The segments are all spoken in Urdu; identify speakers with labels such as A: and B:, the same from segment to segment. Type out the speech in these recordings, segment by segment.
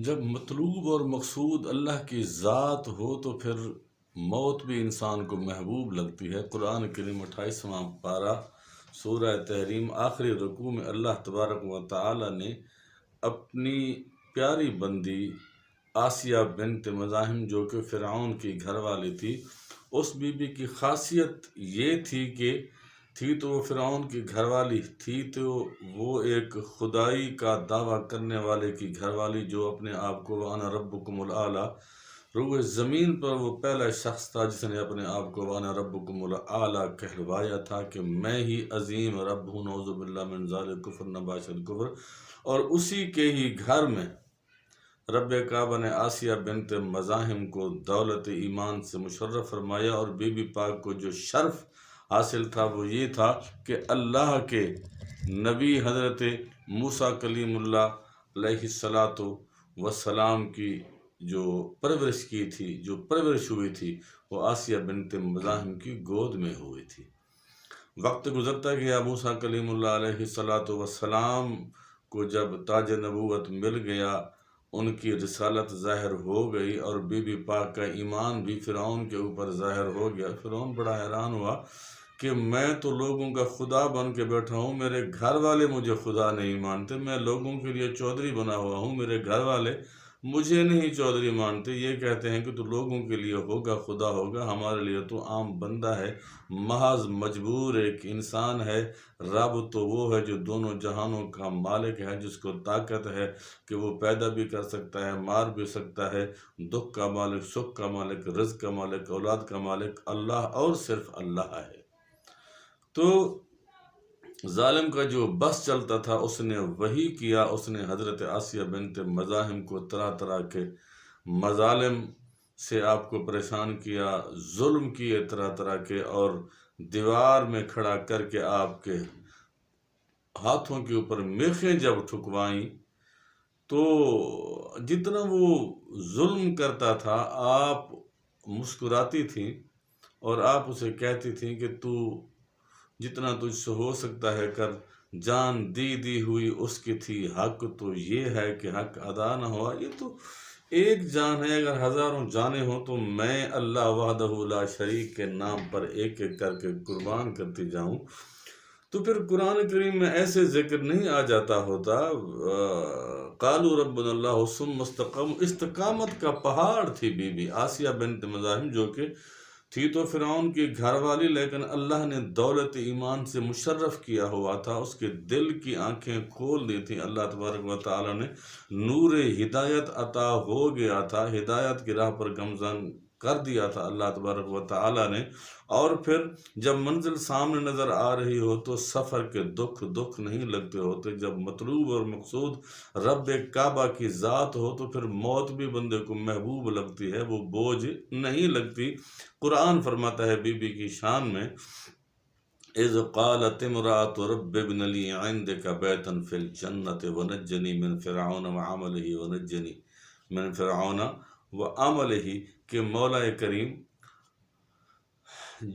A: جب مطلوب اور مقصود اللہ کی ذات ہو تو پھر موت بھی انسان کو محبوب لگتی ہے۔ قرآن کریم 28واں پارہ سورہ تحریم آخری رکوع میں اللہ تبارک و تعالی نے اپنی پیاری بندی آسیہ بنت مزاحم جو کہ فرعون کی گھر والی تھی، اس بی بی کی خاصیت یہ تھی کہ تھی تو وہ فرعون کی گھر والی تھی، تو وہ ایک خدائی کا دعویٰ کرنے والے کی گھر والی جو اپنے آپ کو وانا ربکم الاعلیٰ، روئے زمین پر وہ پہلا شخص تھا جس نے اپنے آپ کو وانا ربکم الاعلیٰ کہلوایا تھا کہ میں ہی عظیم رب ہوں، نعوذ باللہ من ذالک کفر نباشد کفر۔ اور اسی کے ہی گھر میں رب کعبہ نے آسیہ بنت مزاحم کو دولت ایمان سے مشرف فرمایا، اور بی بی پاک کو جو شرف حاصل تھا وہ یہ تھا کہ اللہ کے نبی حضرت موسیٰ کلیم اللہ علیہ الصلاۃ والسلام کی جو پرورش کی تھی، جو پرورش ہوئی تھی، وہ آسیہ بنت مزاحم کی گود میں ہوئی تھی۔ وقت گزرتا گیا، موسیٰ کلیم اللہ علیہ الصلاۃ والسلام کو جب تاج نبوت مل گیا، ان کی رسالت ظاہر ہو گئی، اور بی بی پاک کا ایمان بھی فرعون کے اوپر ظاہر ہو گیا۔ فرعون بڑا حیران ہوا کہ میں تو لوگوں کا خدا بن کے بیٹھا ہوں، میرے گھر والے مجھے خدا نہیں مانتے، میں لوگوں کے لیے چودھری بنا ہوا ہوں، میرے گھر والے مجھے نہیں چودھری مانتے، یہ کہتے ہیں کہ تو لوگوں کے لیے ہوگا، خدا ہوگا، ہمارے لیے تو عام بندہ ہے، محض مجبور ایک انسان ہے۔ رب تو وہ ہے جو دونوں جہانوں کا مالک ہے، جس کو طاقت ہے کہ وہ پیدا بھی کر سکتا ہے، مار بھی سکتا ہے، دکھ کا مالک، سکھ کا مالک، رزق کا مالک، اولاد کا مالک اللہ اور صرف اللہ ہے۔ تو ظالم کا جو بس چلتا تھا اس نے وہی کیا، اس نے حضرت آسیہ بنت مزاحم کو طرح طرح کے مظالم سے آپ کو پریشان کیا، ظلم کیے طرح طرح کے، اور دیوار میں کھڑا کر کے آپ کے ہاتھوں کے اوپر میخیں جب ٹھکوائیں تو جتنا وہ ظلم کرتا تھا آپ مسکراتی تھیں، اور آپ اسے کہتی تھیں کہ تو جتنا تجھ سے ہو سکتا ہے کر، جان دی ہوئی اس کی تھی، حق تو یہ ہے کہ حق ادا نہ ہوا، یہ تو ایک جان ہے، اگر ہزاروں جانیں ہوں تو میں اللہ وحدہ لا شریک کے نام پر ایک ایک کر کے قربان کرتی جاؤں۔ تو پھر قرآن کریم میں ایسے ذکر نہیں آ جاتا ہوتا، قالوا ربنا اللہ ثم استقاموا، استقامت کا پہاڑ تھی بی بی آسیہ بنت مزاحم، جو کہ تھی تو فرعون کی گھر والی، لیکن اللہ نے دولت ایمان سے مشرف کیا ہوا تھا، اس کے دل کی آنکھیں کھول دی تھیں، اللہ تبارک و تعالی نے نور ہدایت عطا ہو گیا تھا، ہدایت کی راہ پر گامزن کر دیا تھا اللہ تبارک و تعالی نے۔ اور پھر جب منزل سامنے نظر آ رہی ہو تو سفر کے دکھ نہیں لگتے ہوتے، جب مطلوب اور مقصود رب کعبہ کی ذات ہو تو پھر موت بھی بندے کو محبوب لگتی ہے، وہ بوجھ نہیں لگتی۔ قرآن فرماتا ہے بی بی کی شان میں، اذ قالت امرأة رب ابن لي عندك بیتا فی الجنة ونجنی من فرعون وعمله ونجنی من فرعون وعمله، کہ مولا کریم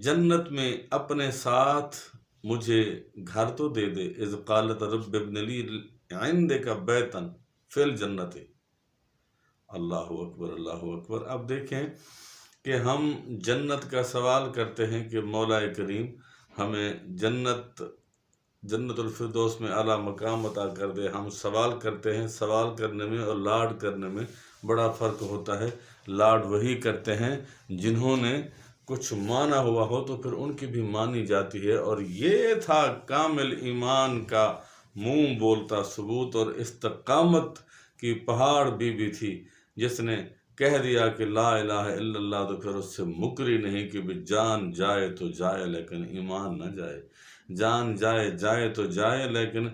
A: جنت میں اپنے ساتھ مجھے گھر تو دے دے۔ اذ قالت رب ابن لی عندک بیتا فی الجنة، اللہ اکبر اللہ اکبر۔ اب دیکھیں کہ ہم جنت کا سوال کرتے ہیں کہ مولا کریم ہمیں جنت الفردوس میں اعلیٰ مقام عطا کر دے، ہم سوال کرتے ہیں، سوال کرنے میں اور لاڈ کرنے میں بڑا فرق ہوتا ہے۔ لاڈ وہی کرتے ہیں جنہوں نے کچھ مانا ہوا ہو تو پھر ان کی بھی مانی جاتی ہے، اور یہ تھا کامل ایمان کا منہ بولتا ثبوت، اور استقامت کی پہاڑ بی بی تھی، جس نے کہہ دیا کہ لا الہ الا اللہ، تو پھر اس سے مکری نہیں کہ بھی جان جائے تو جائے لیکن ایمان نہ جائے، جان جائے تو جائے لیکن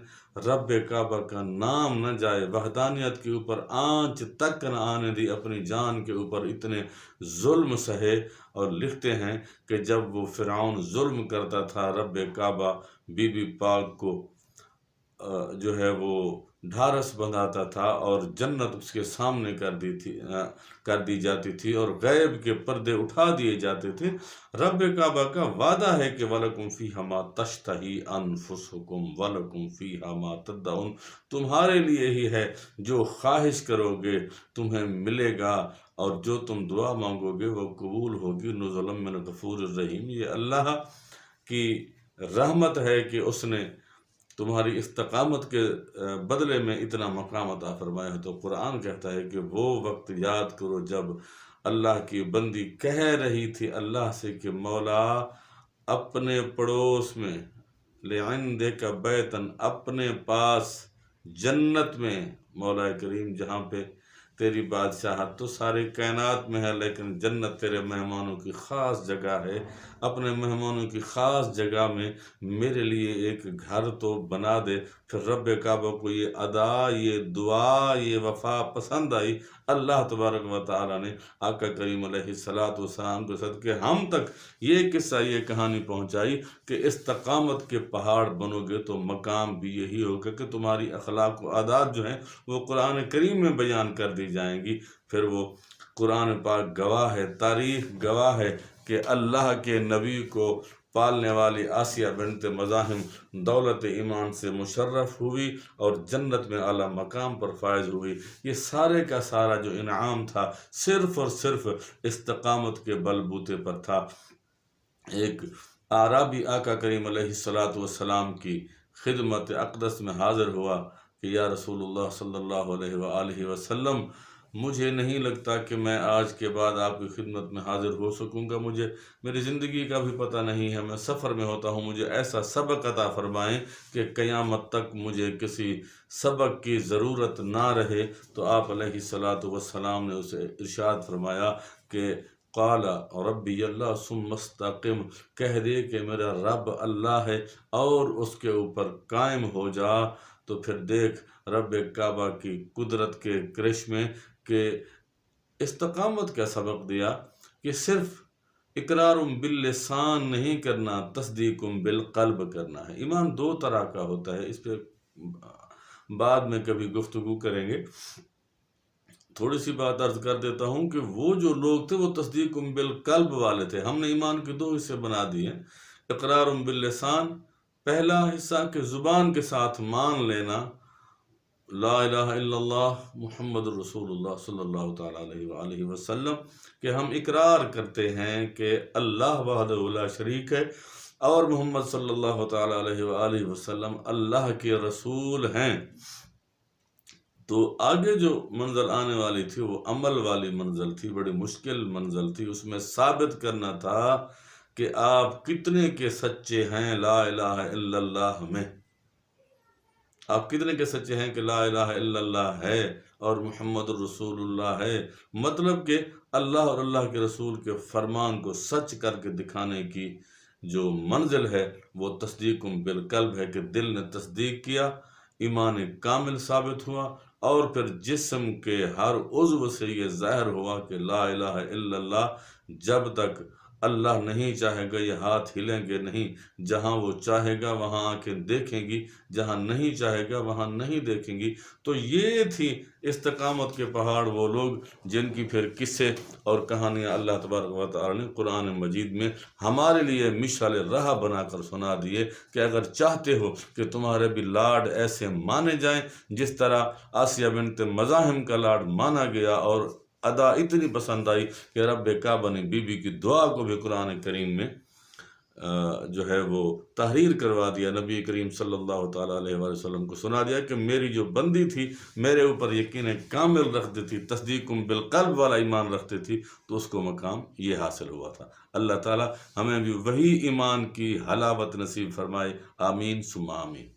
A: رب کعبہ کا نام نہ جائے، وحدانیت کے اوپر آنچ تک نہ آنے دی، اپنی جان کے اوپر اتنے ظلم سہے۔ اور لکھتے ہیں کہ جب وہ فرعون ظلم کرتا تھا، رب کعبہ بی بی پاک کو جو ہے وہ ڈھارس بندھاتا تھا اور جنت اس کے سامنے کر دی جاتی تھی اور غیب کے پردے اٹھا دیے جاتے تھے۔ رب کعبہ کا وعدہ ہے کہ وَلَكُمْ فِيهَا مَا تَشْتَهِي أَنفُسُكُمْ وَلَكُمْ فِيهَا مَا تَدَّعُونَ، تمہارے لیے ہی ہے جو خواہش کرو گے تمہیں ملے گا، اور جو تم دعا مانگو گے وہ قبول ہوگی۔ نزلا من غفور الرحیم، یہ اللہ کی رحمت ہے کہ اس نے تمہاری استقامت کے بدلے میں اتنا مقام عطا فرمایا ہے۔ تو قرآن کہتا ہے کہ وہ وقت یاد کرو جب اللہ کی بندی کہہ رہی تھی اللہ سے کہ مولا اپنے پڑوس میں، لعندک بیتن، اپنے پاس جنت میں، مولا کریم جہاں پہ تیری بادشاہت تو سارے کائنات میں ہے، لیکن جنت تیرے مہمانوں کی خاص جگہ ہے، اپنے مہمانوں کی خاص جگہ میں میرے لیے ایک گھر تو بنا دے۔ پھر رب کعبہ کو یہ ادا، یہ دعا، یہ وفا پسند آئی۔ اللہ تبارک و تعالیٰ نے آقا کریم علیہ السلام کے صدقے ہم تک یہ قصہ، یہ کہانی پہنچائی کہ استقامت کے پہاڑ بنو گے تو مقام بھی یہی ہوگا کہ تمہاری اخلاق و عادات جو ہیں وہ قرآن کریم میں بیان کر دی جائیں گی۔ پھر وہ قرآن پاک گواہ ہے، تاریخ گواہ ہے کہ اللہ کے نبی کو پالنے والی آسیہ بنت مزاحم دولت ایمان سے مشرف ہوئی اور جنت میں اعلیٰ مقام پر فائز ہوئی۔ یہ سارے کا سارا جو انعام تھا صرف اور صرف استقامت کے بل بوتے پر تھا۔ ایک اعرابی آقا کریم علیہ السلام کی خدمت اقدس میں حاضر ہوا کہ یا رسول اللہ صلی اللہ علیہ وآلہ وسلم، مجھے نہیں لگتا کہ میں آج کے بعد آپ کی خدمت میں حاضر ہو سکوں گا، مجھے میری زندگی کا بھی پتہ نہیں ہے، میں سفر میں ہوتا ہوں، مجھے ایسا سبق عطا فرمائیں کہ قیامت تک مجھے کسی سبق کی ضرورت نہ رہے۔ تو آپ علیہ السلام نے اسے ارشاد فرمایا کہ قال ربی اللہ ثم استقم، کہہ دے کہ میرا رب اللہ ہے اور اس کے اوپر قائم ہو جا۔ تو پھر دیکھ رب کعبہ کی قدرت کے کرشمے کہ استقامت کا سبق دیا کہ صرف اقرار باللسان نہیں کرنا، تصدیق بالقلب کرنا ہے۔ ایمان دو طرح کا ہوتا ہے، اس پہ بعد میں کبھی گفتگو کریں گے۔ تھوڑی سی بات عرض کر دیتا ہوں کہ وہ جو لوگ تھے وہ تصدیق بالقلب والے تھے۔ ہم نے ایمان کے دو حصے بنا دیے ہیں۔ اقرار باللسان، پہلا حصہ کہ زبان کے ساتھ مان لینا لا الہ الا اللہ محمد الرسول اللہ صلی اللہ تعالیٰ علیہ وآلہ وسلم، کہ ہم اقرار کرتے ہیں کہ اللہ وحدہ لا شریک ہے اور محمد صلی اللہ تعالیٰ علیہ وآلہ وسلم اللہ کے رسول ہیں۔ تو آگے جو منزل آنے والی تھی وہ عمل والی منزل تھی، بڑی مشکل منزل تھی۔ اس میں ثابت کرنا تھا کہ آپ کتنے کے سچے ہیں لا الہ الا اللہ میں، آپ کتنے کے سچے ہیں کہ لا الہ الا اللہ ہے اور محمد الرسول اللہ ہے۔ مطلب کہ اللہ اور اللہ کے رسول کے فرمان کو سچ کر کے دکھانے کی جو منزل ہے وہ تصدیق بالقلب ہے کہ دل نے تصدیق کیا، ایمان کامل ثابت ہوا، اور پھر جسم کے ہر عضو سے یہ ظاہر ہوا کہ لا الہ الا اللہ، جب تک اللہ نہیں چاہے گا یہ ہاتھ ہلیں گے نہیں، جہاں وہ چاہے گا وہاں آنکھیں دیکھیں گی، جہاں نہیں چاہے گا وہاں نہیں دیکھیں گی۔ تو یہ تھی استقامت کے پہاڑ، وہ لوگ جن کی پھر قصے اور کہانیاں اللہ تبارک و تعالیٰ نے قرآن مجید میں ہمارے لیے مشعل راہ بنا کر سنا دیے کہ اگر چاہتے ہو کہ تمہارے بھی لاڈ ایسے مانے جائیں جس طرح آسیہ بنت مزاحم کا لاڈ مانا گیا اور ادا اتنی پسند آئی کہ رب کعبہ نے بی بی کی دعا کو بھی قرآن کریم میں جو ہے وہ تحریر کروا دیا، نبی کریم صلی اللہ تعالیٰ علیہ وآلہ وسلم کو سنا دیا کہ میری جو بندی تھی میرے اوپر یقین کامل رکھتی تھی، تصدیق بالقلب والا ایمان رکھتی تھی، تو اس کو مقام یہ حاصل ہوا تھا۔ اللہ تعالیٰ ہمیں بھی وہی ایمان کی حلاوت نصیب فرمائے، آمین ثم آمین۔